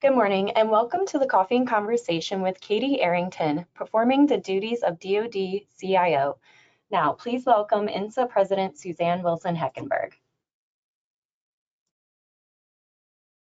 Good morning and welcome to the Coffee and Conversation with Katie Arrington, performing the duties of DoD CIO. Now, please welcome INSA President Suzanne Wilson-Heckenberg.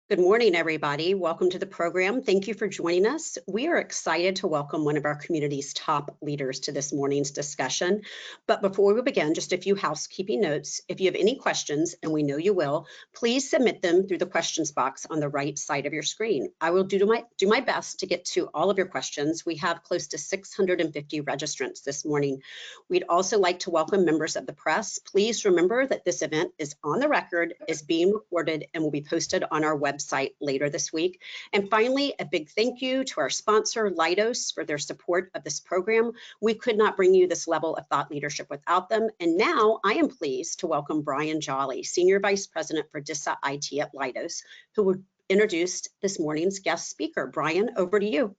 Good morning, everybody. Welcome to the program. Thank you for joining us. We are excited to welcome one of our community's top leaders to this morning's discussion. But before we begin, just a few housekeeping notes. If you have any questions, and we know you will, please submit them through the questions box on the right side of your screen. I will do my best to get to all of your questions. We have close to 650 registrants this morning. We'd also like to welcome members of the press. Please remember that this event is on the record, is being recorded, and will be posted on our website later this week. And finally, a big thank you to our sponsor, Leidos, for their support of this program. We could not bring you this level of thought leadership without them. And now I am pleased to welcome Brian Jolly, Senior Vice President for DISA IT at Leidos, who will introduce this morning's guest speaker. Brian, over to you.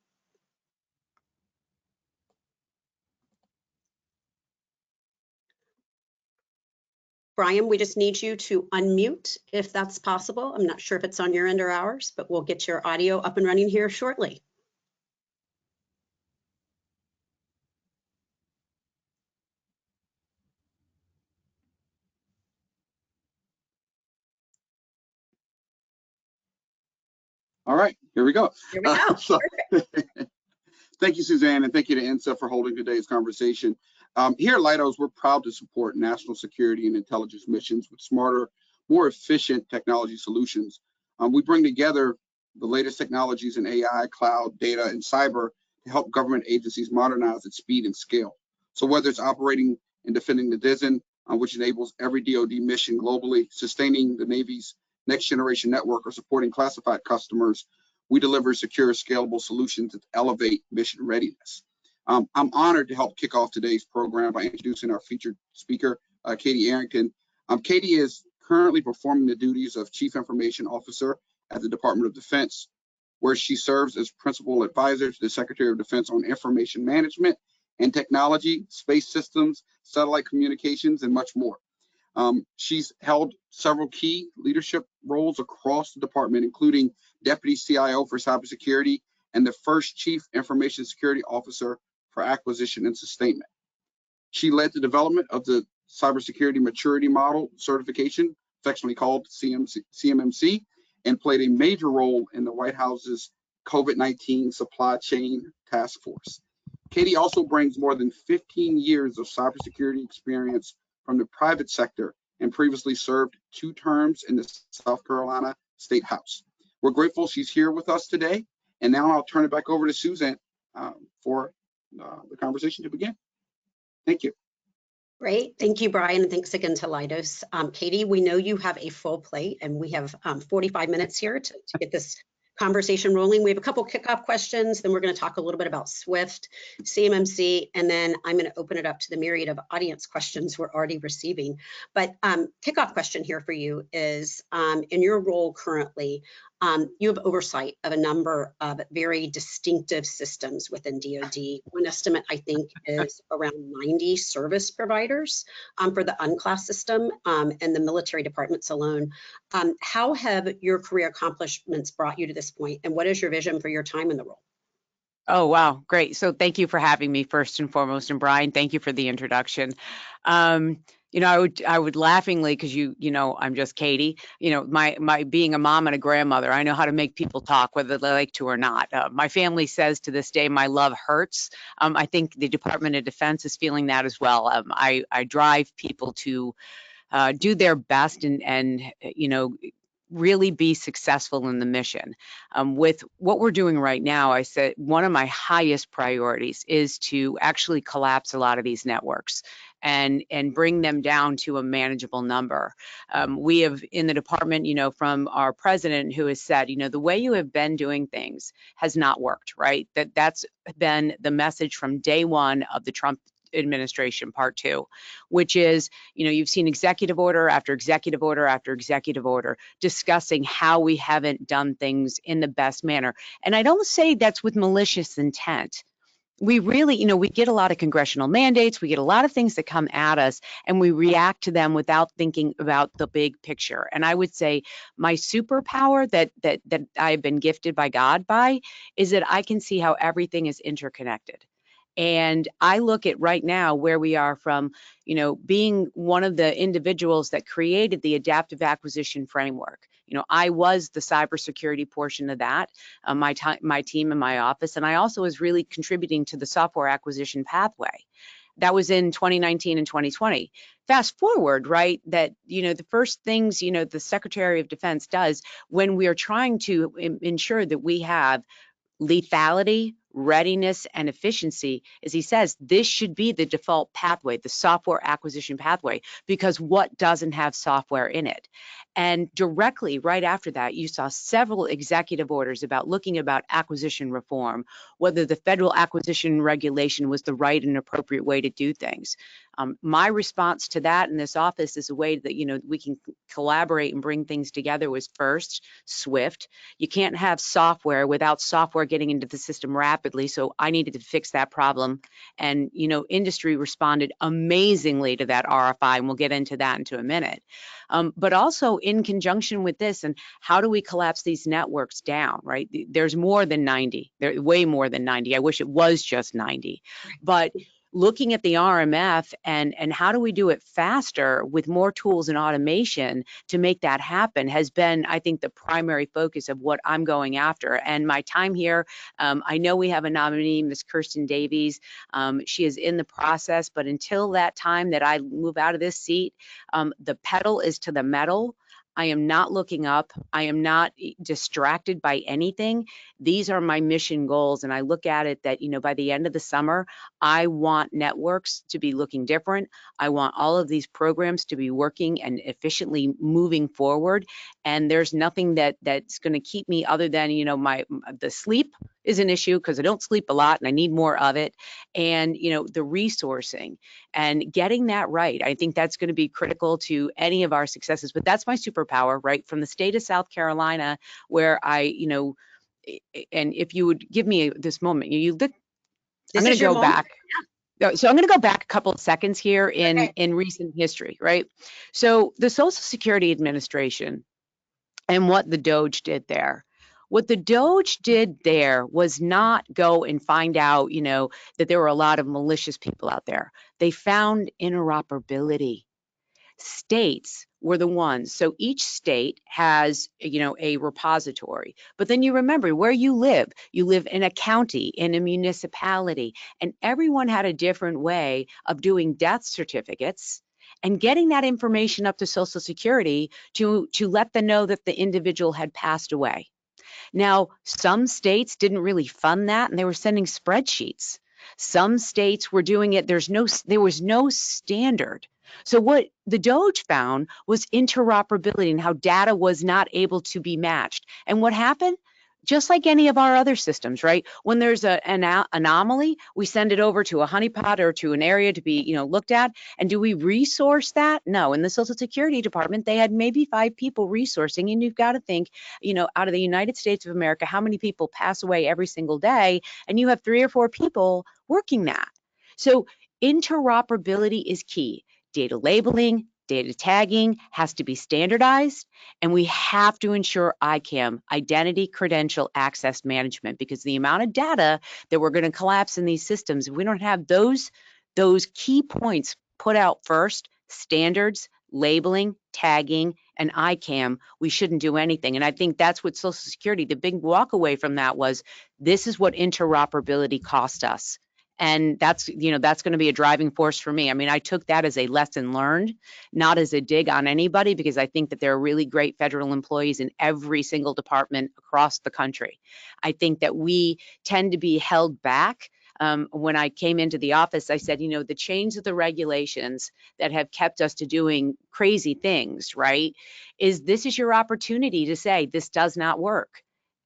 Brian, we just need you to unmute if that's possible. I'm not sure if it's on your end or ours, but we'll get your audio up and running here shortly. All right, here we go. Here we go. Thank you, Suzanne, and thank you to INSA for holding today's conversation. Here at Leidos, we're proud to support national security and intelligence missions with smarter, more efficient technology solutions. We bring together the latest technologies in AI, cloud, data, and cyber to help government agencies modernize at speed and scale. So whether it's operating and defending the DISN, which enables every DoD mission globally, sustaining the Navy's next generation network, or supporting classified customers, we deliver secure, scalable solutions that elevate mission readiness. I'm honored to help kick off today's program by introducing our featured speaker, Katie Arrington. Katie is currently performing the duties of Chief Information Officer at the Department of Defense, where she serves as Principal Advisor to the Secretary of Defense on information management and technology, space systems, satellite communications, and much more. She's held several key leadership roles across the department, including Deputy CIO for Cybersecurity and the first Chief Information Security Officer for Acquisition and Sustainment. She led the development of the Cybersecurity Maturity Model certification, affectionately called CMMC, and played a major role in the White House's COVID-19 supply chain task force. Katie also brings more than 15 years of cybersecurity experience from the private sector and previously served 2 terms in the South Carolina State House. We're grateful she's here with us today. And now I'll turn it back over to Suzanne for the conversation to begin. Thank you. Great. Thank you, Brian. And thanks again to Leidos. Katie, we know you have a full plate and we have 45 minutes here to get this conversation rolling. We have a couple kickoff questions, then we're going to talk a little bit about SWIFT, CMMC, and then I'm going to open it up to the myriad of audience questions we're already receiving. But kickoff question here for you is, in your role currently, you have oversight of a number of very distinctive systems within DoD. One estimate, I think, is around 90 service providers for the UNCLOS system and the military departments alone. How have your career accomplishments brought you to this point, and what is your vision for your time in the role? Oh, wow. Great. So thank you for having me first and foremost. And Brian, thank you for the introduction. You know, I would laughingly, because you know, I'm just Katie, you know, my being a mom and a grandmother, I know how to make people talk, whether they like to or not. My family says to this day, my love hurts. I think the Department of Defense is feeling that as well. I drive people to do their best and you know, really be successful in the mission. With what we're doing right now, I said one of my highest priorities is to actually collapse a lot of these networks and bring them down to a manageable number. We have in the department, you know, from our president who has said, you know, the way you have been doing things has not worked, right? That's been the message from day one of the Trump administration, part 2, which is, you know, you've seen executive order after executive order after executive order discussing how we haven't done things in the best manner. And I don't say that's with malicious intent. we really, we get a lot of congressional mandates, we get a lot of things that come at us, and we react to them without thinking about the big picture. And I would say my superpower that I've been gifted by God by is that I can see how everything is interconnected. And I look at right now where we are from, being one of the individuals that created the adaptive acquisition framework. I was the cybersecurity portion of that, my team in my office, and I also was really contributing to the software acquisition pathway. That was in 2019 and 2020. Fast forward, right, that, the first things, the Secretary of Defense does when we are trying to ensure that we have lethality, readiness, and efficiency, as he says, this should be the default pathway, the software acquisition pathway, because what doesn't have software in it? And directly right after that, you saw several executive orders about looking about acquisition reform, whether the federal acquisition regulation was the right and appropriate way to do things. My response to that in this office is a way that, we can collaborate and bring things together was first, SWIFT. You can't have software without software getting into the system rapidly. So I needed to fix that problem. And, industry responded amazingly to that RFI, and we'll get into that into a minute. But also in conjunction with this, and how do we collapse these networks down, right? There's more than 90, there's way more than 90. I wish it was just 90, but looking at the RMF and how do we do it faster with more tools and automation to make that happen has been, I think, the primary focus of what I'm going after. And my time here, I know we have a nominee, Ms. Kirsten Davies. She is in the process, but until that time that I move out of this seat, the pedal is to the metal. I am not looking up. I am not distracted by anything. These are my mission goals. And I look at it that, by the end of the summer, I want networks to be looking different. I want all of these programs to be working and efficiently moving forward. And there's nothing that's going to keep me other than, the sleep is an issue because I don't sleep a lot and I need more of it. And, the resourcing and getting that right. I think that's going to be critical to any of our successes, but that's my superpower, right? From the state of South Carolina, where and if you would give me this moment, I'm going to go back. So I'm going to go back a couple of seconds here in recent history, right? So the Social Security Administration and what the DOJ did there. What the DOJ did there was not go and find out, that there were a lot of malicious people out there. They found interoperability. States were the ones. So each state has, a repository. But then you remember where you live. You live in a county, in a municipality, and everyone had a different way of doing death certificates and getting that information up to Social Security to let them know that the individual had passed away. Now, some states didn't really fund that, and they were sending spreadsheets. Some states were doing it. There was no standard. So what the DOJ found was interoperability and how data was not able to be matched. And what happened? Just like any of our other systems, right? When there's an anomaly, we send it over to a honeypot or to an area to be, looked at. And do we resource that? No. In the Social Security Department, they had maybe 5 people resourcing. And you've got to think, out of the United States of America, how many people pass away every single day? And you have 3 or 4 people working that. So interoperability is key. Data labeling, data tagging has to be standardized, and we have to ensure ICAM, Identity Credential Access Management, because the amount of data that we're going to collapse in these systems, if we don't have those key points put out first, standards, labeling, tagging, and ICAM, we shouldn't do anything. And I think that's what Social Security, the big walk away from that was, this is what interoperability cost us. And that's going to be a driving force for me. I mean, I took that as a lesson learned, not as a dig on anybody, because I think that there are really great federal employees in every single department across the country. I think that we tend to be held back. When I came into the office, I said, the change of the regulations that have kept us to doing crazy things, right, this is your opportunity to say, this does not work.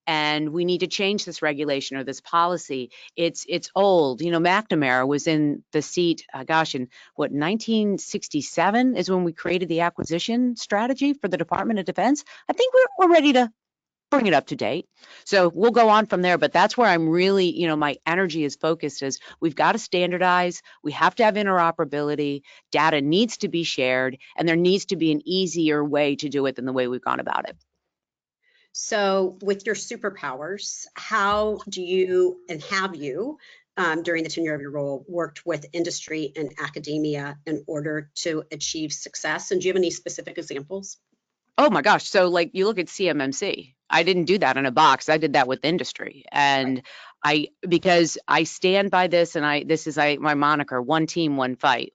And we need to change this regulation or this policy. It's old. McNamara was in the seat, in 1967 is when we created the acquisition strategy for the Department of Defense. I think we're ready to bring it up to date. So we'll go on from there, but that's where I'm really, my energy is focused is we've got to standardize, we have to have interoperability, data needs to be shared, and there needs to be an easier way to do it than the way we've gone about it. So with your superpowers, how do you and have you, during the tenure of your role, worked with industry and academia in order to achieve success? And do you have any specific examples? Oh my gosh. So like you look at CMMC, I didn't do that in a box. I did that with industry. And because I stand by this and this is my moniker, one team, one fight.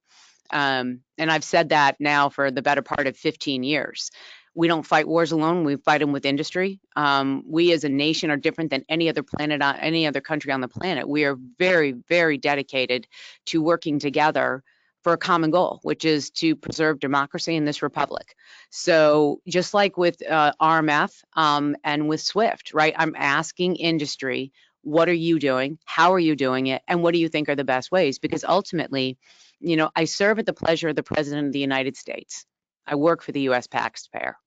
And I've said that now for the better part of 15 years. We don't fight wars alone. We fight them with industry. We as a nation are different than any other country on the planet. We are very, very dedicated to working together for a common goal, which is to preserve democracy in this republic. So just like with RMF and with SWIFT, right? I'm asking industry, what are you doing? How are you doing it? And what do you think are the best ways? Because ultimately, I serve at the pleasure of the President of the United States. I work for the U.S. taxpayer,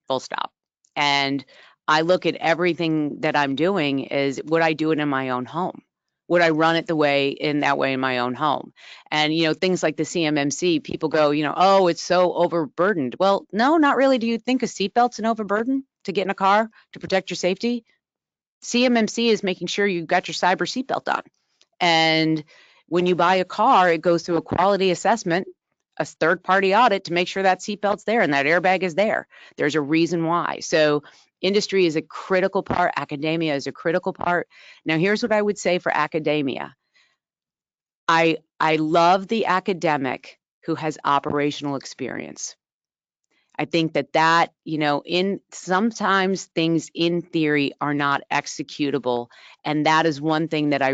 full stop. And I look at everything that I'm doing as would I do it in my own home? Would I run it in that way in my own home? And, things like the CMMC, people go, oh, it's so overburdened. Well, no, not really. Do you think a seatbelt's an overburden to get in a car to protect your safety? CMMC is making sure you got your cyber seatbelt on. And when you buy a car, it goes through a quality assessment, a third-party audit to make sure that seatbelt's there and that airbag is there. There's a reason why. So industry is a critical part. Academia is a critical part. Now, here's what I would say for academia. I love the academic who has operational experience. I think that, in sometimes things in theory are not executable. And that is one thing that I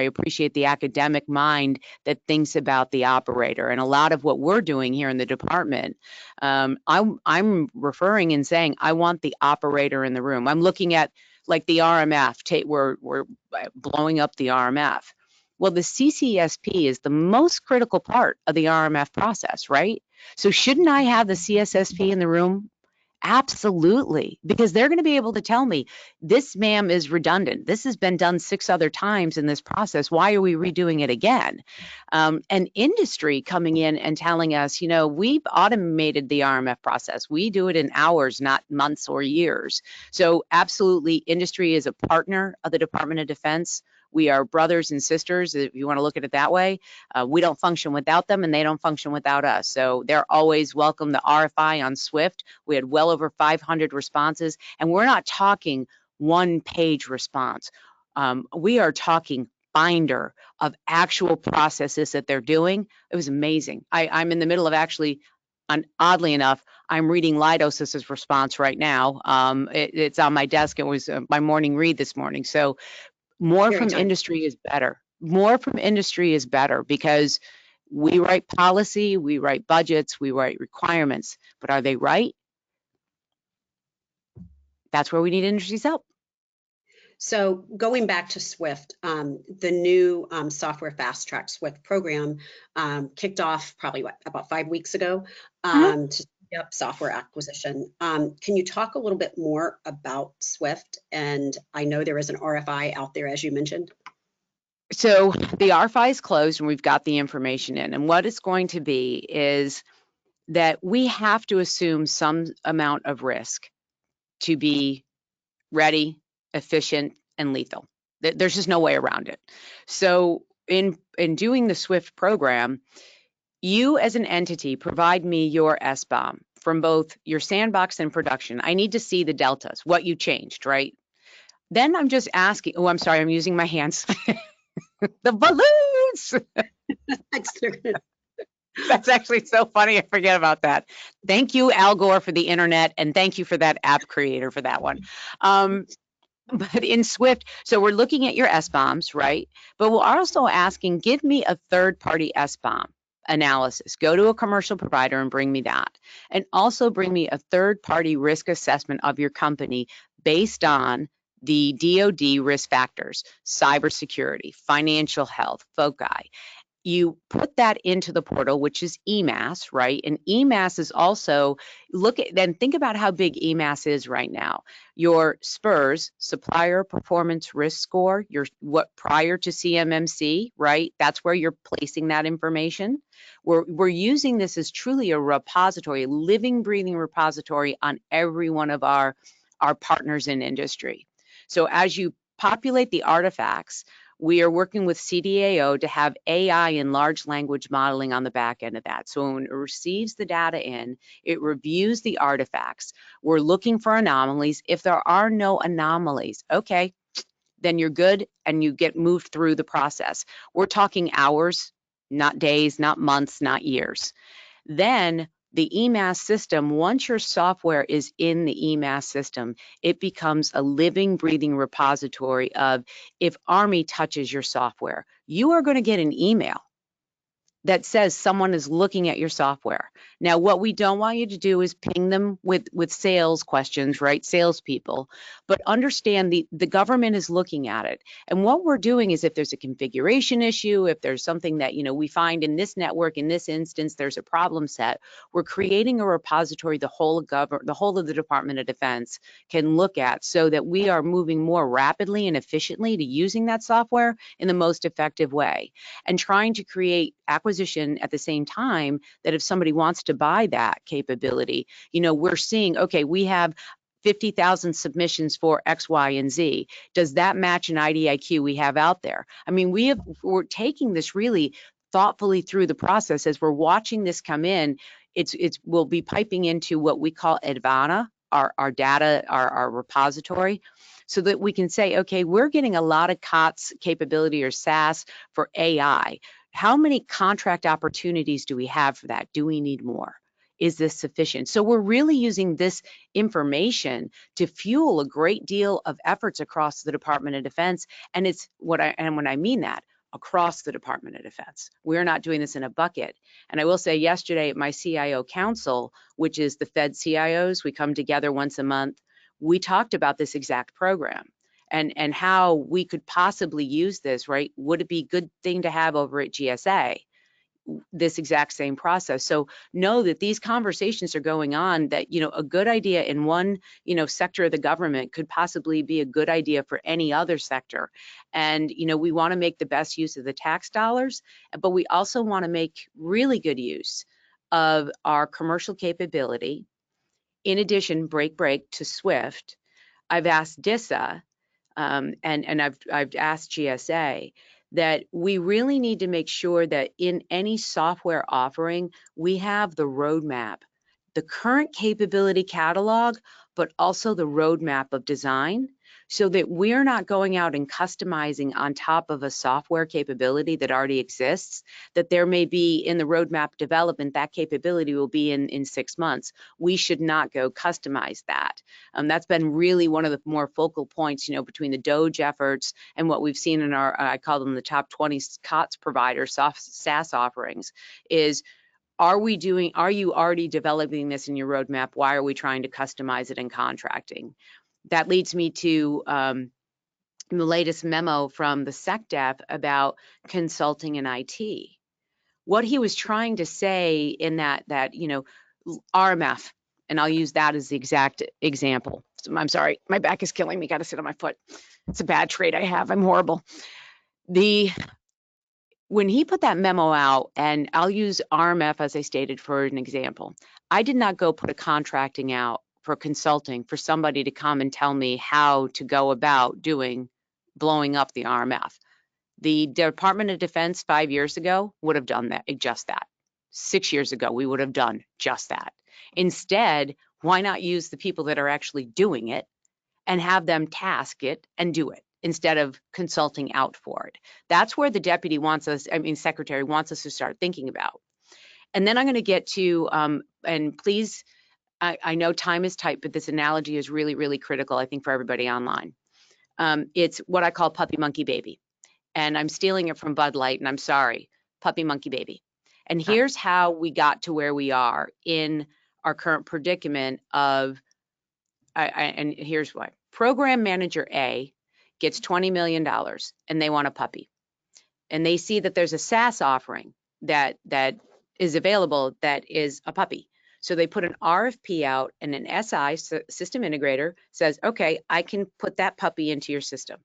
appreciate the academic mind that thinks about the operator. And a lot of what we're doing here in the department, I'm referring and saying, I want the operator in the room. I'm looking at like the RMF, we're blowing up the RMF. Well, the CCSP is the most critical part of the RMF process, right? So shouldn't I have the CSSP in the room? Absolutely, because they're going to be able to tell me, this, ma'am, is redundant. This has been done 6 other times in this process. Why are we redoing it again? And industry coming in and telling us, we've automated the RMF process. We do it in hours, not months or years. So absolutely, industry is a partner of the Department of Defense. We are brothers and sisters, if you want to look at it that way. We don't function without them, and they don't function without us. So they're always welcome. The RFI on SWIFT, we had well over 500 responses, and we're not talking one-page response. We are talking binder of actual processes that they're doing. It was amazing. I'm in the middle of actually, oddly enough, I'm reading Leidos' response right now. It's on my desk. It was my morning read this morning. So more from industry is better. More from industry is better because we write policy, we write budgets, we write requirements, but are they right? That's where we need industry's help. So going back to SWIFT, the new software fast track SWIFT program kicked off probably about 5 weeks ago to speed up software acquisition. Can you talk a little bit more about SWIFT? And I know there is an RFI out there, as you mentioned. So the RFI is closed and we've got the information in. And what it's going to be is that we have to assume some amount of risk to be ready, efficient, and lethal. There's just no way around it. So in doing the SWIFT program, you as an entity provide me your SBOM from both your sandbox and production. I need to see the deltas, what you changed, right? Then I'm just asking, oh, I'm sorry, I'm using my hands. The balloons. That's actually so funny. I forget about that. Thank you, Al Gore, for the internet, and thank you for that app creator for that one. But in SWIFT, so we're looking at your SBOMs, right? But we're also asking, give me a third-party SBOM analysis. Go to a commercial provider and bring me that. And also bring me a third-party risk assessment of your company based on the DoD risk factors, cybersecurity, financial health, foci. you put that into the portal, which is EMAS, right? And EMAS is also, think about how big EMAS is right now. Your SPURS, Supplier Performance Risk Score, what prior to CMMC, right? That's where you're placing that information. We're using this as truly a repository, a living, breathing repository on every one of our partners in industry. So as you populate the artifacts, we are working with CDAO to have AI and large language modeling on the back end of that. So when it receives the data in, it reviews the artifacts. We're looking for anomalies. If there are no anomalies, okay, then you're good and you get moved through the process. We're talking hours, not days, not months, not years. Then the EMAS system, once your software is in the EMAS system, it becomes a living, breathing repository of, if Army touches your software, you are going to get an email that says someone is looking at your software. Now, what we don't want you to do is ping them with sales questions, right? Salespeople, but understand the government is looking at it. And what we're doing is, if there's a configuration issue, if there's something that, we find in this network, in this instance, there's a problem set, we're creating a repository the whole of the Department of Defense can look at, so that we are moving more rapidly and efficiently to using that software in the most effective way, and trying to create acquisition at the same time, that if somebody wants to buy that capability, we're seeing, okay, we have 50,000 submissions for X, Y, and Z. Does that match an IDIQ we have out there? I mean, we're taking this really thoughtfully through the process. As we're watching this come in, we'll be piping into what we call Advana, our data, our repository, so that we can say, okay, we're getting a lot of COTS capability or SAS for AI. How many contract opportunities do we have for that? Do we need more? Is this sufficient? So we're really using this information to fuel a great deal of efforts across the Department of Defense. And when I mean that, across the Department of Defense. We're not doing this in a bucket. And I will say, yesterday at my CIO Council, which is the Fed CIOs, we come together once a month, we talked about this exact program and how we could possibly use this, right? Would it be a good thing to have over at GSA? This exact same process. So know that these conversations are going on, that, a good idea in one, sector of the government could possibly be a good idea for any other sector. And, we want to make the best use of the tax dollars, but we also want to make really good use of our commercial capability. In addition, break to SWIFT. I've asked DISA, and I've asked GSA, that we really need to make sure that in any software offering, we have the roadmap, the current capability catalog, but also the roadmap of design, so that we're not going out and customizing on top of a software capability that already exists, that there may be in the roadmap development, that capability will be in 6 months. We should not go customize that. That's been really one of the more focal points, between the DOGE efforts and what we've seen in our, I call them the top 20 COTS providers, SaaS offerings, is, are you already developing this in your roadmap? Why are we trying to customize it in contracting? That leads me to the latest memo from the SecDef about consulting and IT. What he was trying to say in that RMF, and I'll use that as the exact example. So, I'm sorry, my back is killing me, got to sit on my foot. It's a bad trait I have, I'm horrible. When he put that memo out, and I'll use RMF as I stated for an example, I did not go put a contracting out for consulting for somebody to come and tell me how to go about blowing up the RMF. The Department of Defense 5 years ago would have done just that. 6 years ago, we would have done just that. Instead, why not use the people that are actually doing it and have them task it and do it, instead of consulting out for it? That's where the secretary wants us to start thinking about. And then I'm going to get to, and please, I know time is tight, but this analogy is really, really critical, I think, for everybody online. It's what I call puppy, monkey, baby. And I'm stealing it from Bud Light, and I'm sorry, puppy, monkey, baby. And here's how we got to where we are in our current predicament of, and here's why. Program manager A gets $20 million and they want a puppy. and they see that there's a SaaS offering that is available that is a puppy. So they put an RFP out, and an SI, system integrator, says, okay, I can put that puppy into your system.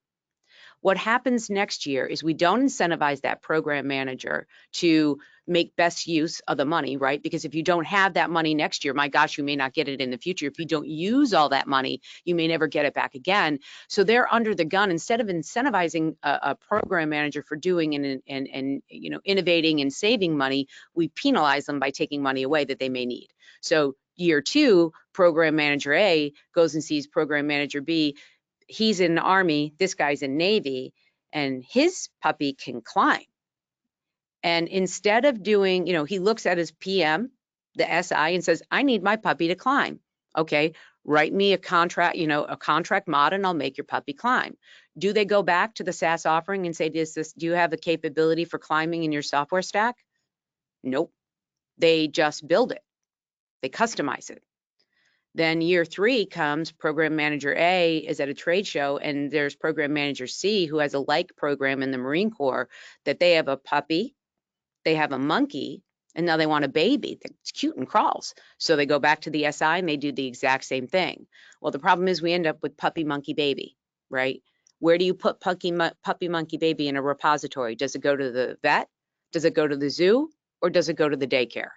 What happens next year is we don't incentivize that program manager to make best use of the money, right? Because if you don't have that money next year, my gosh, you may not get it in the future. If you don't use all that money, you may never get it back again. So they're under the gun. Instead of incentivizing a program manager for doing and innovating and saving money, we penalize them by taking money away that they may need. So year 2, program manager A goes and sees program manager B. He's in the Army, this guy's in Navy, and his puppy can climb. And instead of doing, he looks at his PM, the SI, and says, I need my puppy to climb. Okay, write me a contract, a contract mod, and I'll make your puppy climb. Do they go back to the SaaS offering and say, do you have the capability for climbing in your software stack? Nope. They just build it. They customize it. Then year 3 comes, program manager A is at a trade show, and there's program manager C who has a like program in the Marine Corps, that they have a puppy, they have a monkey, and now they want a baby that's cute and crawls. So they go back to the SI and they do the exact same thing. Well, the problem is we end up with puppy, monkey, baby, right? Where do you put puppy, monkey, baby in a repository? Does it go to the vet? Does it go to the zoo? Or does it go to the daycare?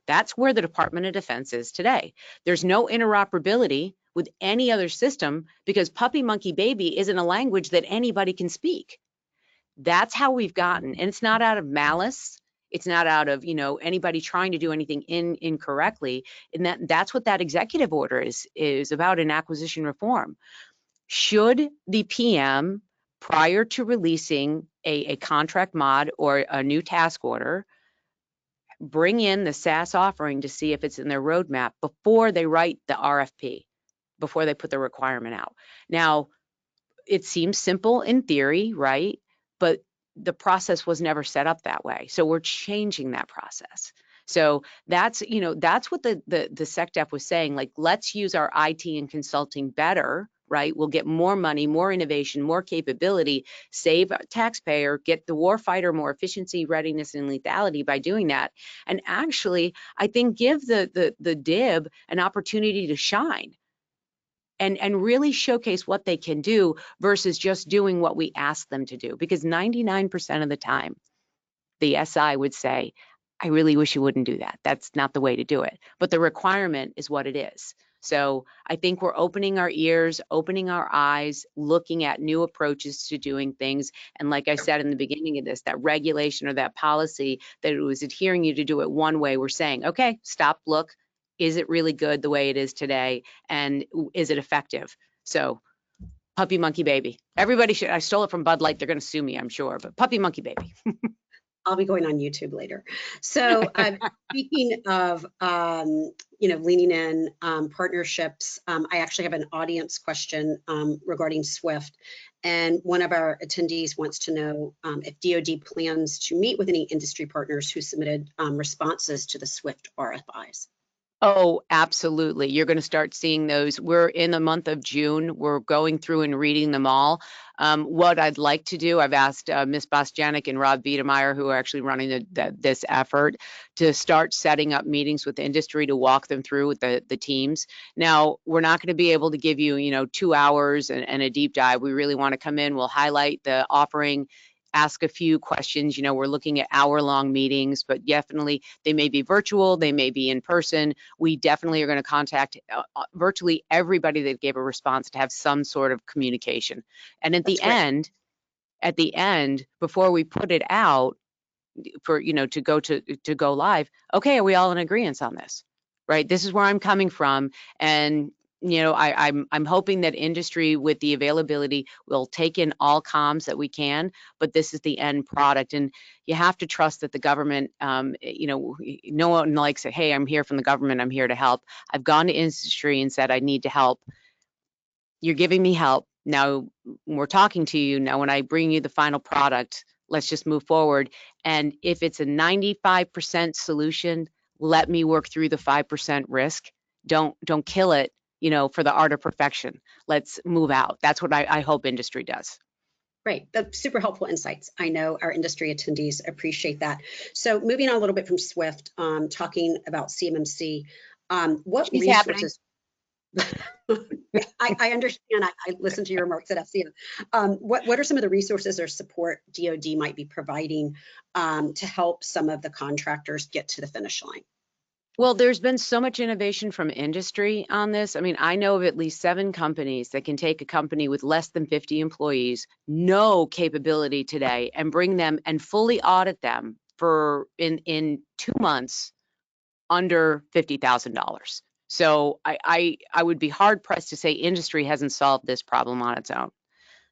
That's where the Department of Defense is today. There's no interoperability with any other system because puppy, monkey, baby isn't a language that anybody can speak. That's how we've gotten, and it's not out of malice. It's not out of, anybody trying to do anything incorrectly. And that's what that executive order is about, in acquisition reform. Should the PM, prior to releasing a contract mod or a new task order, bring in the SaaS offering to see if it's in their roadmap before they write the RFP, before they put the requirement out? Now, it seems simple in theory, right? But the process was never set up that way. So we're changing that process. So that's what the SecDef was saying, like, let's use our IT and consulting better, right? We'll get more money, more innovation, more capability, save taxpayer, get the warfighter more efficiency, readiness, and lethality by doing that. And actually, I think give the DIB an opportunity to shine and really showcase what they can do versus just doing what we ask them to do. Because 99% of the time, the SI would say, I really wish you wouldn't do that. That's not the way to do it. But the requirement is what it is. So I think we're opening our ears, opening our eyes, looking at new approaches to doing things. And like I said in the beginning of this, that regulation or that policy that it was adhering you to do it one way, we're saying, okay, stop, look. Is it really good the way it is today? And is it effective? So puppy, monkey, baby. Everybody should, I stole it from Bud Light. They're going to sue me, I'm sure, but puppy, monkey, baby. I'll be going on YouTube later. So speaking of, leaning in partnerships, I actually have an audience question regarding SWIFT. And one of our attendees wants to know if DoD plans to meet with any industry partners who submitted responses to the SWIFT RFIs. Oh, absolutely. You're going to start seeing those. We're in the month of June. We're going through and reading them all. What I'd like to do, I've asked Ms. Bostjanik and Rob Biedermeyer, who are actually running this effort, to start setting up meetings with the industry to walk them through with the teams. Now, we're not going to be able to give you, 2 hours and a deep dive. We really want to come in. We'll highlight the offering, ask a few questions. We're looking at hour-long meetings, but definitely they may be virtual, they may be in person. We definitely are going to contact virtually everybody that gave a response to have some sort of communication. And at the end, before we put it out for, to go live, okay, are we all in agreement on this? Right? This is where I'm coming from. And I'm hoping that industry, with the availability, will take in all comms that we can, but this is the end product. And you have to trust that the government, no one likes it. Hey, I'm here from the government. I'm here to help. I've gone to industry and said, I need to help. You're giving me help. Now we're talking to you. Now, when I bring you the final product, let's just move forward. And if it's a 95% solution, let me work through the 5% risk. Don't kill it, for the art of perfection. Let's move out. That's what I hope industry does. Great, that's super helpful insights. I know our industry attendees appreciate that. So moving on a little bit from SWIFT, talking about CMMC, what She's happening. resources? Yeah, I understand. I listened to your remarks at FCM. What are some of the resources or support DoD might be providing to help some of the contractors get to the finish line? Well, there's been so much innovation from industry on this. I mean, I know of at least 7 companies that can take a company with less than 50 employees, no capability today, and bring them and fully audit them for in 2 months under $50,000. So I would be hard pressed to say industry hasn't solved this problem on its own.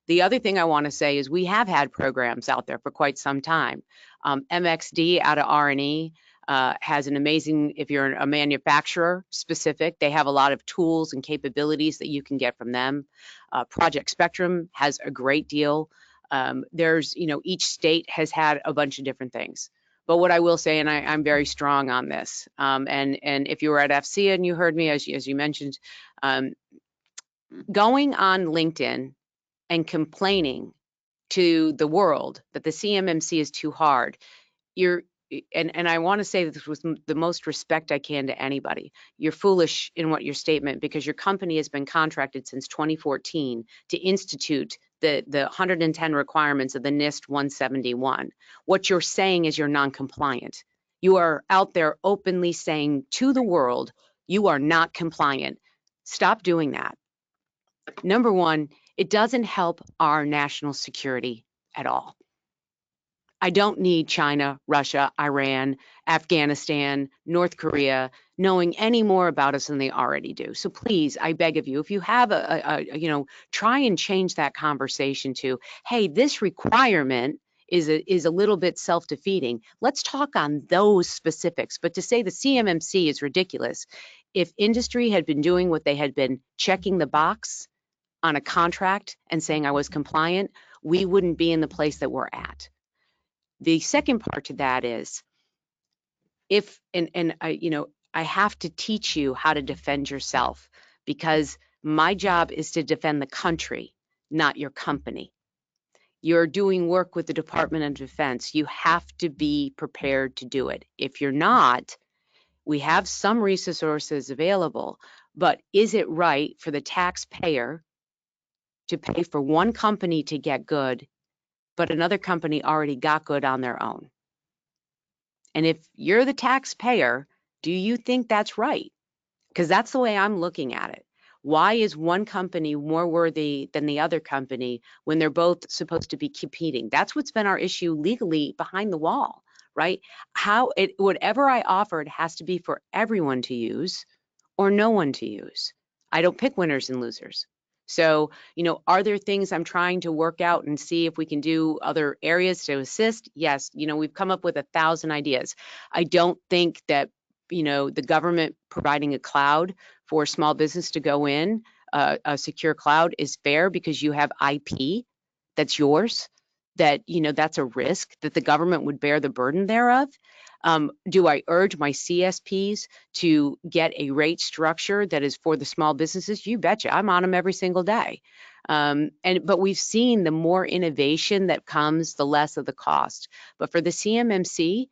The other thing I want to say is we have had programs out there for quite some time. MXD out of R&E has an amazing, if you're a manufacturer specific, they have a lot of tools and capabilities that you can get from them. Project Spectrum has a great deal. There's, each state has had a bunch of different things. But what I will say, and I'm very strong on this, and if you were at FCA and you heard me, as you mentioned, going on LinkedIn and complaining to the world that the CMMC is too hard, and I want to say this with the most respect I can to anybody. You're foolish in what your statement, because your company has been contracted since 2014 to institute the 110 requirements of the NIST 171. What you're saying is you're non-compliant. You are out there openly saying to the world, you are not compliant. Stop doing that. Number one, it doesn't help our national security at all. I don't need China, Russia, Iran, Afghanistan, North Korea knowing any more about us than they already do. So please, I beg of you, if you have try and change that conversation to, hey, this requirement is a little bit self-defeating. Let's talk on those specifics. But to say the CMMC is ridiculous, if industry had been doing what they had been checking the box on a contract and saying I was compliant, we wouldn't be in the place that we're at. The second part to that is I have to teach you how to defend yourself, because my job is to defend the country, not your company. You're doing work with the Department of Defense. You have to be prepared to do it. If you're not, we have some resources available, but is it right for the taxpayer to pay for one company to get good, but another company already got good on their own? And if you're the taxpayer, do you think that's right? Because that's the way I'm looking at it. Why is one company more worthy than the other company when they're both supposed to be competing? That's what's been our issue legally behind the wall, right? Whatever I offered has to be for everyone to use or no one to use. I don't pick winners and losers. So, are there things I'm trying to work out and see if we can do other areas to assist? Yes, we've come up with 1,000 ideas. I don't think that, the government providing a cloud for small business to go in, a secure cloud, is fair, because you have IP that's yours, that, that's a risk that the government would bear the burden thereof. Do I urge my CSPs to get a rate structure that is for the small businesses? You betcha. I'm on them every single day. But we've seen the more innovation that comes, the less of the cost. But for the CMMC,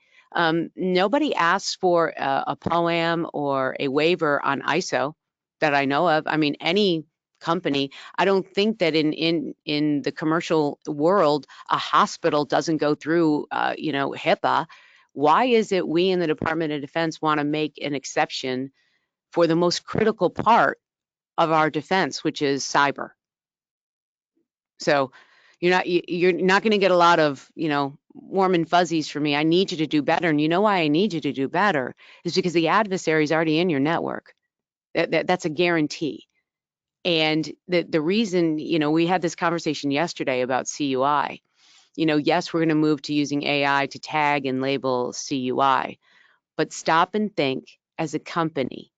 nobody asks for a POAM or a waiver on ISO that I know of. I mean, any company, I don't think that in the commercial world, a hospital doesn't go through, HIPAA. Why is it we in the Department of Defense want to make an exception for the most critical part of our defense, which is cyber? So you're not going to get a lot of, warm and fuzzies from me. I need you to do better. And you know why I need you to do better is because the adversary is already in your network. That's a guarantee. And the reason, we had this conversation yesterday about CUI. Yes, we're going to move to using AI to tag and label CUI, but stop and think as a company.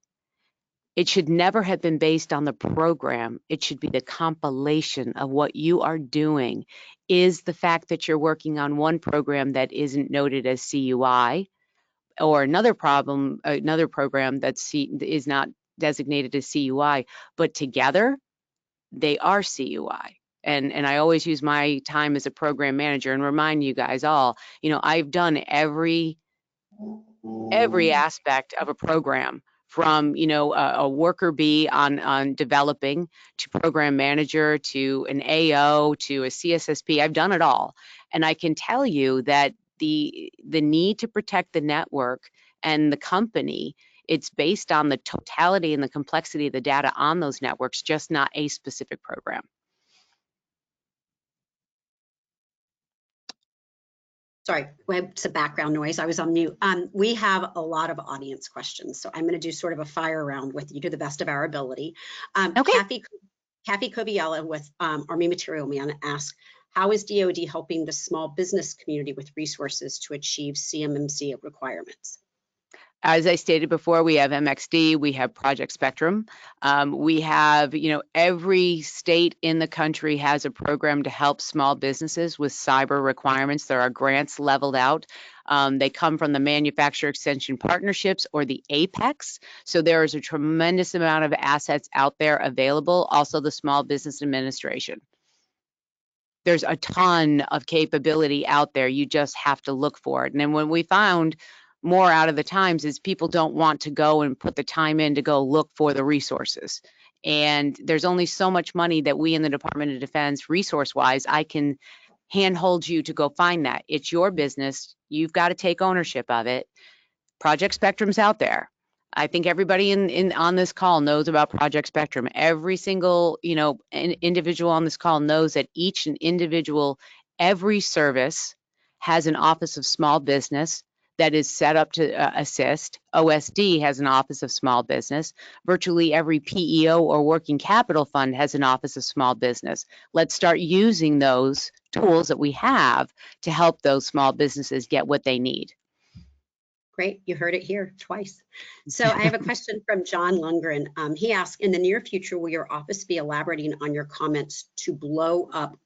It should never have been based on the program. It should be the compilation of what you are doing. Is the fact that you're working on one program that isn't noted as CUI, or another program that is not designated as CUI, but together they are CUI. and I always use my time as a program manager and remind you guys all, I've done every aspect of a program, from a worker bee on developing, to program manager, to an AO, to a CSSP. I've done it all, and I can tell you that the need to protect the network and the company, it's based on the totality and the complexity of the data on those networks, just not a specific program. Sorry, we had some background noise. I was on mute. We have a lot of audience questions, so I'm going to do sort of a fire round with you to the best of our ability. Okay. Kathy Kobiela with Army Material Man asks, how is DoD helping the small business community with resources to achieve CMMC requirements? As I stated before, we have MXD, we have Project Spectrum. We have, every state in the country has a program to help small businesses with cyber requirements. There are grants leveled out. They come from the Manufacturer Extension Partnerships, or the APEX. So there is a tremendous amount of assets out there available. Also, the Small Business Administration. There's a ton of capability out there. You just have to look for it. And then when we found more out of the times is people don't want to go and put the time in to go look for the resources. And there's only so much money that we in the Department of Defense, resource-wise, I can handhold you to go find that. It's your business. You've got to take ownership of it. Project Spectrum's out there. I think everybody on this call knows about Project Spectrum. Every single, individual on this call knows that each and individual, every service has an Office of Small Business that is set up to assist. OSD has an Office of Small Business. Virtually every PEO or working capital fund has an Office of Small Business. Let's start using those tools that we have to help those small businesses get what they need. Great, you heard it here twice. So I have a question from John Lundgren. He asked, in the near future, will your office be elaborating on your comments to blow up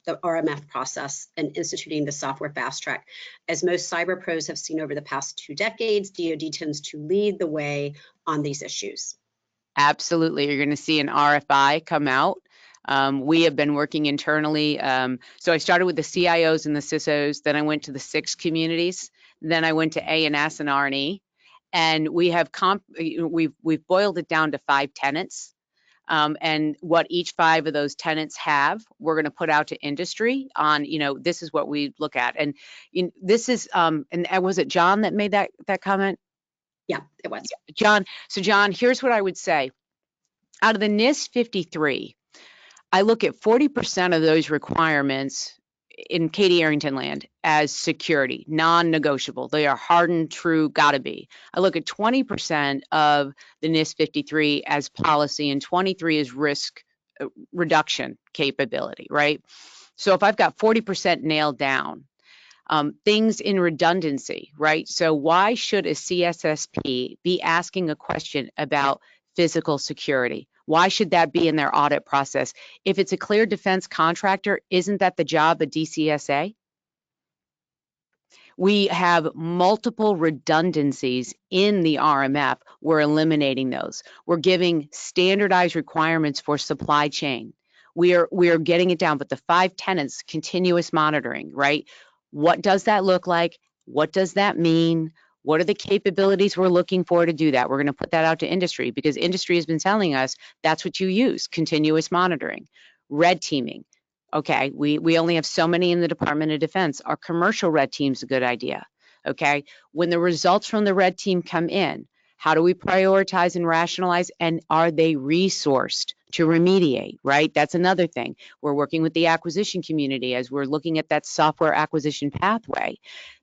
the RMF process and instituting the software fast track? As most cyber pros have seen over the past 2 decades, DoD tends to lead the way on these issues. Absolutely. You're going to see an RFI come out. We have been working internally. So I started with the CIOs and the CISOs, then I went to the 6 communities, then I went to A&S and R&E, and we have we've boiled it down to 5 tenets. And what each 5 of those tenets have, we're going to put out to industry on, this is what we look at. And this is, and was it John that made that comment? Yeah, it was. John. So John, here's what I would say. Out of the NIST 53, I look at 40% of those requirements in Katie Arrington land as security, non-negotiable. They are hard and true, gotta be. I look at 20% of the NIST 53 as policy, and 23 as risk reduction capability, right? So if I've got 40% nailed down, things in redundancy, right? So why should a CSSP be asking a question about physical security? Why should that be in their audit process? If it's a clear defense contractor, isn't that the job of DCSA? We have multiple redundancies in the RMF. We're eliminating those. We're giving standardized requirements for supply chain. We are getting it down, but the 5 tenets, continuous monitoring, right? What does that look like? What does that mean? What are the capabilities we're looking for to do that? We're going to put that out to industry, because industry has been telling us that's what you use, continuous monitoring. Red teaming. Okay, we only have so many in the Department of Defense. Our commercial red team's a good idea. Okay, when the results from the red team come in, how do we prioritize and rationalize, and are they resourced to remediate, right? That's another thing. We're working with the acquisition community as we're looking at that software acquisition pathway.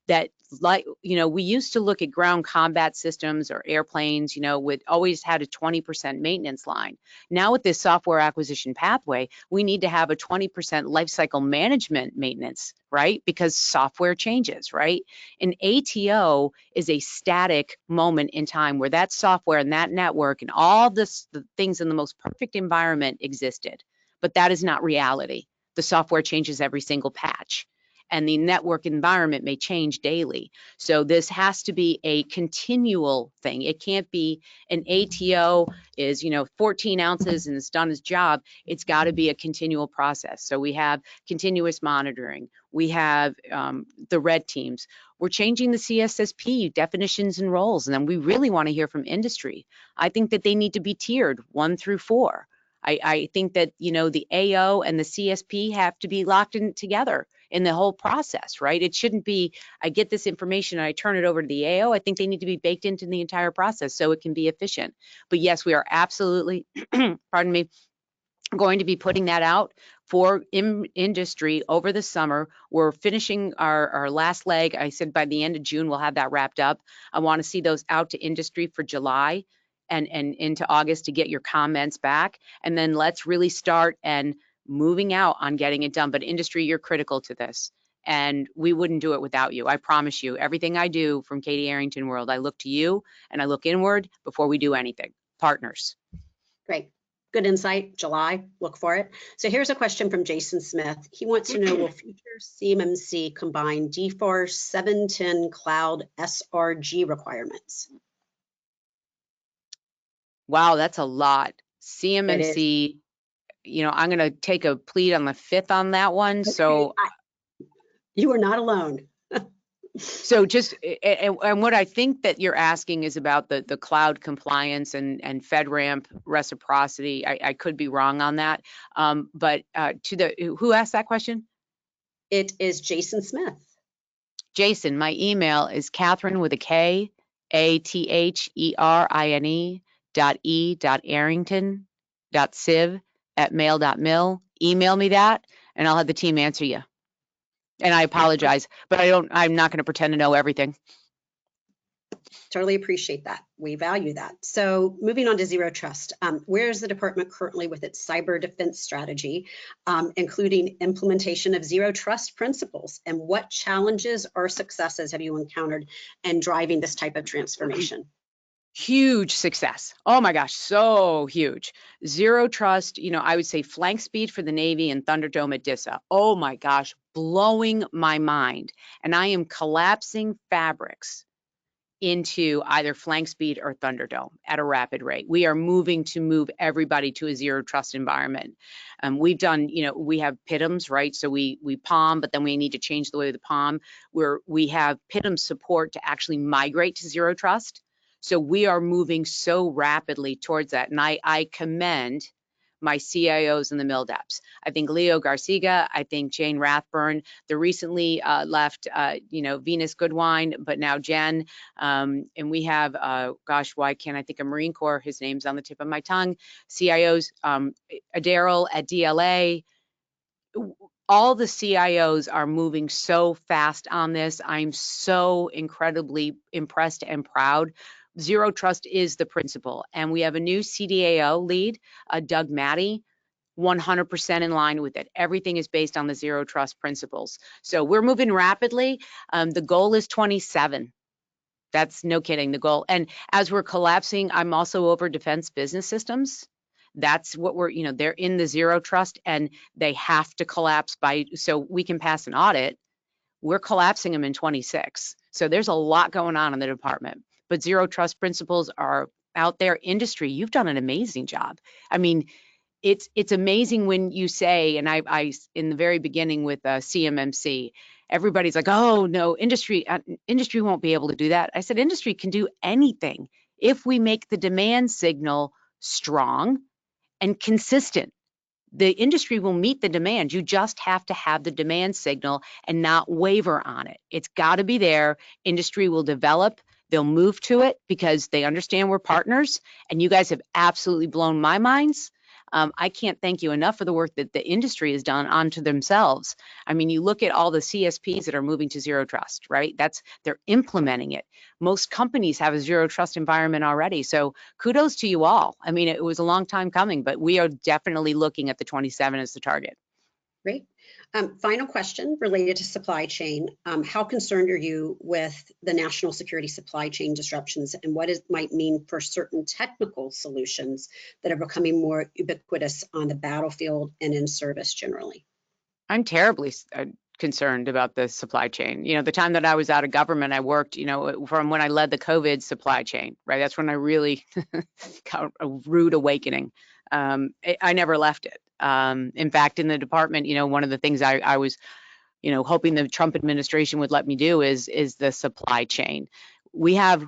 That, like, we used to look at ground combat systems or airplanes, with always had a 20% maintenance line. Now with this software acquisition pathway, we need to have a 20% lifecycle management maintenance, right? Because software changes, right? An ATO is a static moment in time where that software and that network and all the things in the most perfect environment existed. But that is not reality. The software changes every single patch. and the network environment may change daily. So this has to be a continual thing. It can't be an ATO is, 14 ounces and it's done its job. It's got to be a continual process. So we have continuous monitoring. We have the red teams. We're changing the CSSP definitions and roles, and then we really want to hear from industry. I think that they need to be tiered 1 through 4. I think that, the AO and the CSP have to be locked in together in the whole process, right? It shouldn't be, I get this information and I turn it over to the AO. I think they need to be baked into the entire process so it can be efficient. But yes, we are absolutely, pardon me, going to be putting that out for industry over the summer. We're finishing our last leg. I said by the end of June, we'll have that wrapped up. I want to see those out to industry for July and into August to get your comments back. And then let's really start and moving out on getting it done. But industry, you're critical to this. And we wouldn't do it without you. I promise you, everything I do from Katie Arrington World, I look to you and I look inward before we do anything. Partners. Great. Good insight. July, look for it. So here's a question from Jason Smith. He wants to know, will future CMMC combine DFAR 710 cloud SRG requirements? Wow, that's a lot. CMMC, I'm going to take a plead on the 5th on that one. Okay, So you are not alone. So just, and what I think that you're asking is about the cloud compliance and FedRAMP reciprocity. I could be wrong on that. But who asked that question? It is Jason Smith. Jason, my email is Catherine with a K, ATHERINE.E.Arrington.civ@mail.mil. Email me that and I'll have the team answer you. And I apologize, but I'm not going to pretend to know everything. Totally appreciate that. We value that. So moving on to Zero Trust, where is the department currently with its cyber defense strategy, including implementation of Zero Trust principles? And what challenges or successes have you encountered in driving this type of transformation? Huge success. Oh my gosh, so huge. Zero Trust, I would say flank speed for the Navy and Thunderdome at DISA. Oh my gosh, blowing my mind. And I am collapsing fabrics into either flank speed or Thunderdome at a rapid rate. We are moving to move everybody to a Zero Trust environment. We've done, we have PITMs, right? So we POM, but then we need to change the way of the POM, where we have PITM support to actually migrate to Zero Trust. So we are moving so rapidly towards that. And I commend my CIOs and the MILDEPs. I think Leo Garciga, I think Jane Rathburn, the recently left, Venus Goodwine, but now Jen. And we have, why can't I think of Marine Corps? His name's on the tip of my tongue. CIOs, Daryl at DLA. All the CIOs are moving so fast on this. I'm so incredibly impressed and proud. Zero Trust is the principle. And we have a new CDAO lead, Doug Matty, 100% in line with it. Everything is based on the Zero Trust principles. So we're moving rapidly. The goal is 27. That's no kidding, the goal. And as we're collapsing, I'm also over defense business systems. That's what they're in the Zero Trust and they have to collapse so we can pass an audit. We're collapsing them in 26. So there's a lot going on in the department. But Zero Trust principles are out there. Industry, you've done an amazing job. I mean, it's amazing when you say, and I in the very beginning with CMMC, everybody's like, oh no, industry won't be able to do that. I said, industry can do anything if we make the demand signal strong and consistent. The industry will meet the demand. You just have to have the demand signal and not waver on it. It's got to be there. Industry will develop. They'll move to it because they understand we're partners. And you guys have absolutely blown my minds. I can't thank you enough for the work that the industry has done onto themselves. I mean, you look at all the CSPs that are moving to Zero Trust, right? They're implementing it. Most companies have a Zero Trust environment already. So kudos to you all. I mean, it was a long time coming, but we are definitely looking at the 27 as the target. Great. Final question related to supply chain. How concerned are you with the national security supply chain disruptions and what it might mean for certain technical solutions that are becoming more ubiquitous on the battlefield and in service generally? I'm terribly concerned about the supply chain. You know, the time that I was out of government, I worked, you know, from when I led the COVID supply chain, right? That's when I really got a rude awakening. I never left it. In fact, in the department, you know, one of the things I was, you know, hoping the Trump administration would let me do is the supply chain. We have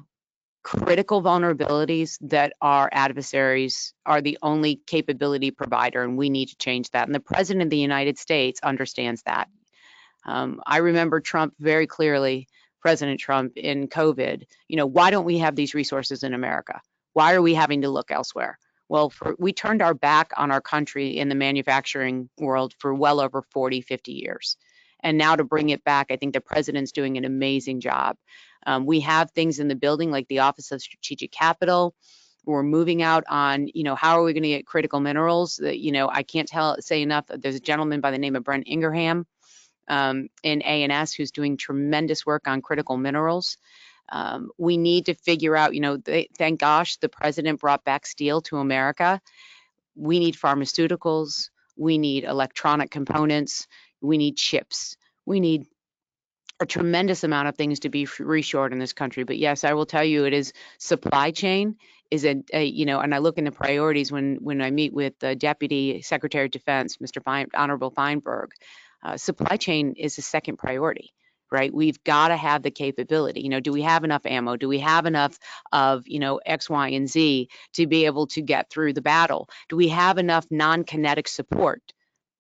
critical vulnerabilities that our adversaries are the only capability provider, and we need to change that. And the President of the United States understands that. I remember Trump very clearly, President Trump in COVID, you know, why don't we have these resources in America? Why are we having to look elsewhere? Well, we turned our back on our country in the manufacturing world for well over 40, 50 years. And now to bring it back, I think the president's doing an amazing job. We have things in the building like the Office of Strategic Capital. We're moving out on, you know, how are we going to get critical minerals? You know, I can't say enough. There's a gentleman by the name of Brent Ingraham in A&S who's doing tremendous work on critical minerals. We need to figure out, you know, thank gosh, the president brought back steel to America. We need pharmaceuticals. We need electronic components. We need chips. We need a tremendous amount of things to be reshored in this country. But yes, I will tell you, it is supply chain is you know, and I look into priorities when I meet with the Deputy Secretary of Defense, Honorable Feinberg. Supply chain is the second priority, right? We've got to have the capability. You know, do we have enough ammo? Do we have enough of, you know, X, Y, and Z to be able to get through the battle? Do we have enough non-kinetic support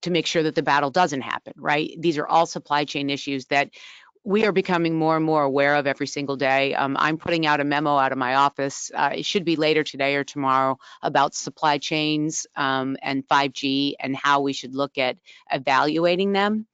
to make sure that the battle doesn't happen, right? These are all supply chain issues that we are becoming more and more aware of every single day. I'm putting out a memo out of my office. It should be later today or tomorrow about supply chains and 5G and how we should look at evaluating them.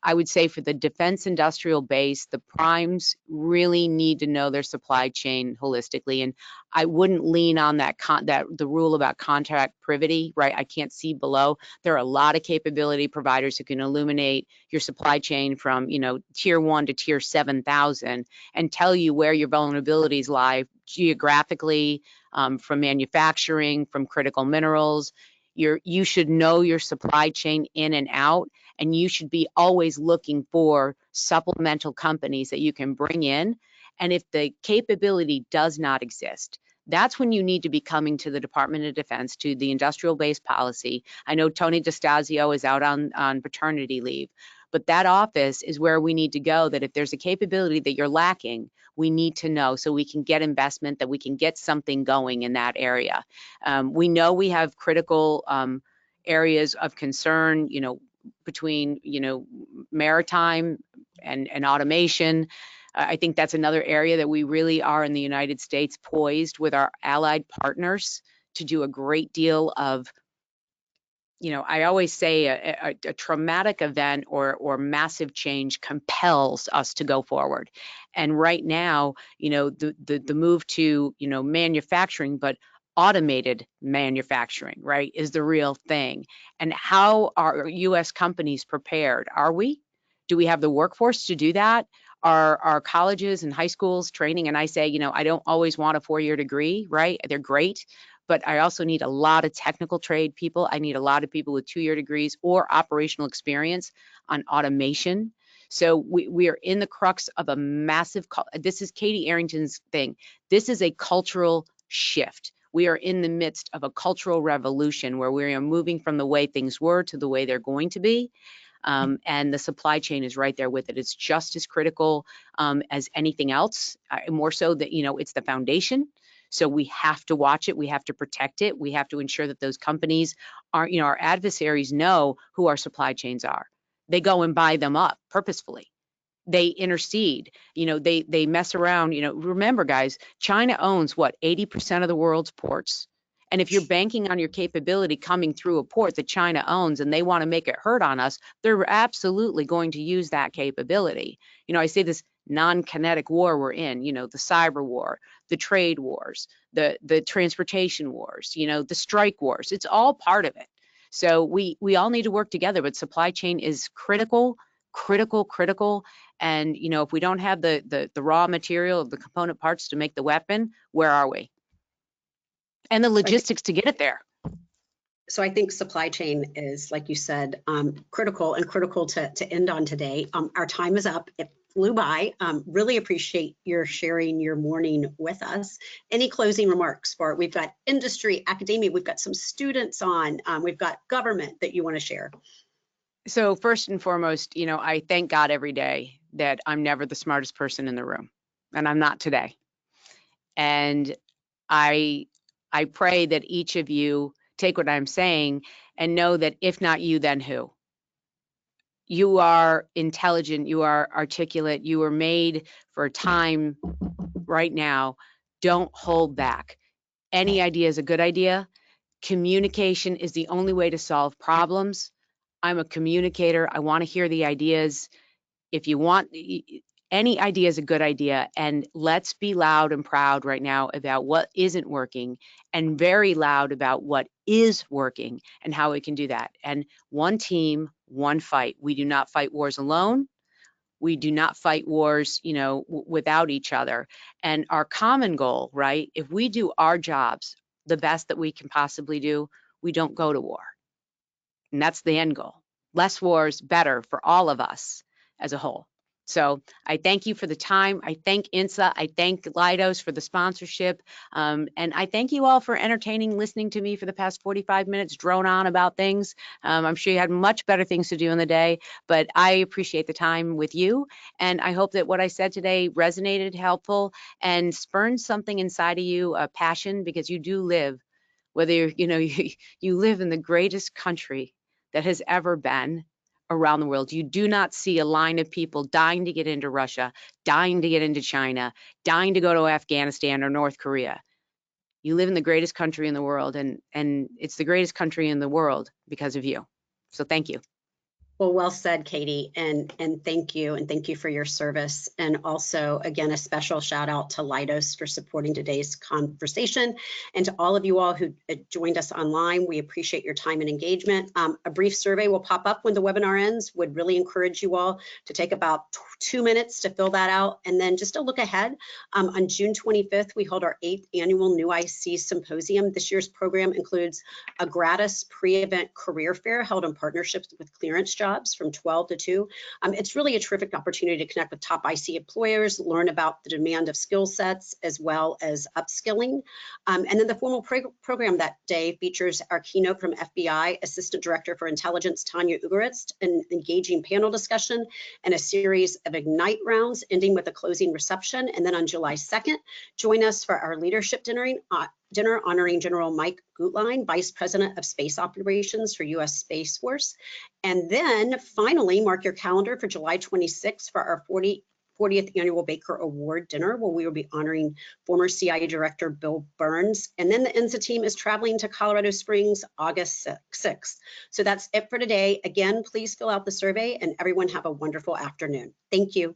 I would say for the defense industrial base, the primes really need to know their supply chain holistically. And I wouldn't lean on the rule about contract privity, right? I can't see below. There are a lot of capability providers who can illuminate your supply chain from, you know, tier 1 to tier 7,000 and tell you where your vulnerabilities lie geographically, from manufacturing, from critical minerals. You should know your supply chain in and out, and you should be always looking for supplemental companies that you can bring in. And if the capability does not exist, that's when you need to be coming to the Department of Defense, to the industrial base policy. I know Tony DeStasio is out on paternity leave, but that office is where we need to go, that if there's a capability that you're lacking, we need to know so we can get investment, that we can get something going in that area. We know we have critical areas of concern, you know, between, you know, maritime and automation. I think that's another area that we really are in the United States poised with our allied partners to do a great deal of, you know, I always say a traumatic event or massive change compels us to go forward. And right now, you know, the move to, you know, manufacturing, but automated manufacturing, right, is the real thing. And how are U.S. companies prepared? Are we? Do we have the workforce to do that? Are our colleges and high schools training? And I say, you know, I don't always want a 4-year degree, right? They're great. But I also need a lot of technical trade people. I need a lot of people with 2-year degrees or operational experience on automation. So we are in the crux of a massive, this is Katie Arrington's thing. This is a cultural shift. We are in the midst of a cultural revolution where we are moving from the way things were to the way they're going to be. And the supply chain is right there with it. It's just as critical as anything else, more so that, you know, it's the foundation. So we have to watch it. We have to protect it. We have to ensure that those companies aren't, you know, our adversaries know who our supply chains are. They go and buy them up purposefully. They intercede, you know, they mess around, you know. Remember, guys, China owns what, 80% of the world's ports. And if you're banking on your capability coming through a port that China owns and they want to make it hurt on us, they're absolutely going to use that capability. You know, I say this non-kinetic war we're in, you know, the cyber war, the trade wars, the transportation wars, you know, the strike wars. It's all part of it. So we all need to work together, but supply chain is critical. And, you know, if we don't have the raw material, the component parts to make the weapon, where are we? And the logistics to get it there. So I think supply chain is, like you said, critical to end on today. Our time is up. It flew by. Really appreciate your sharing your morning with us. Any closing remarks for it? We've got industry, academia, we've got some students on, we've got government that you want to share. So first and foremost, I thank God every day that I'm never the smartest person in the room, and I'm not today. And I pray that each of you take what I'm saying and know that if not you, then who? You are intelligent, you are articulate, you were made for a time right now. Don't hold back. Any idea is a good idea. Communication is the only way to solve problems. I'm a communicator. I want to hear the ideas. If you want, any idea is a good idea. And let's be loud and proud right now about what isn't working, and very loud about what is working and how we can do that. And one team, one fight. We do not fight wars alone. We do not fight wars, without each other. And our common goal, right? If we do our jobs the best that we can possibly do, we don't go to war. And that's the end goal. Less wars, better for all of us as a whole. So I thank you for the time. I thank INSA. I thank Leidos for the sponsorship. And I thank you all for entertaining, listening to me for the past 45 minutes, drone on about things. I'm sure you had much better things to do in the day, but I appreciate the time with you. And I hope that what I said today resonated, helpful, and spurned something inside of you, a passion, because you do live, whether you live in the greatest country that has ever been around the world. You do not see a line of people dying to get into Russia, dying to get into China, dying to go to Afghanistan or North Korea. You live in the greatest country in the world, and it's the greatest country in the world because of you. So thank you. Well, well said, Katie, and thank you for your service. And also, again, a special shout out to Leidos for supporting today's conversation, and to all of you all who joined us online. We appreciate your time and engagement. A brief survey will pop up when the webinar ends. Would really encourage you all to take about 2 minutes to fill that out. And then just a look ahead, on June 25th, we hold our 8th annual New IC Symposium. This year's program includes a gratis pre-event career fair held in partnerships with Clearance Jobs from 12 to 2. It's really a terrific opportunity to connect with top IC employers, learn about the demand of skill sets as well as upskilling. And then the formal program that day features our keynote from FBI Assistant Director for Intelligence, Tanya Ugaritz, an engaging panel discussion and a series of Ignite rounds, ending with a closing reception. And then on July 2nd, join us for our leadership dinner honoring General Mike Gutlein, Vice President of Space Operations for U.S. Space Force. And then finally, mark your calendar for July 26th for our 40th Annual Baker Award Dinner, where we will be honoring former CIA Director Bill Burns. And then the INSA team is traveling to Colorado Springs August 6th. So that's it for today. Again, please fill out the survey, and everyone have a wonderful afternoon. Thank you.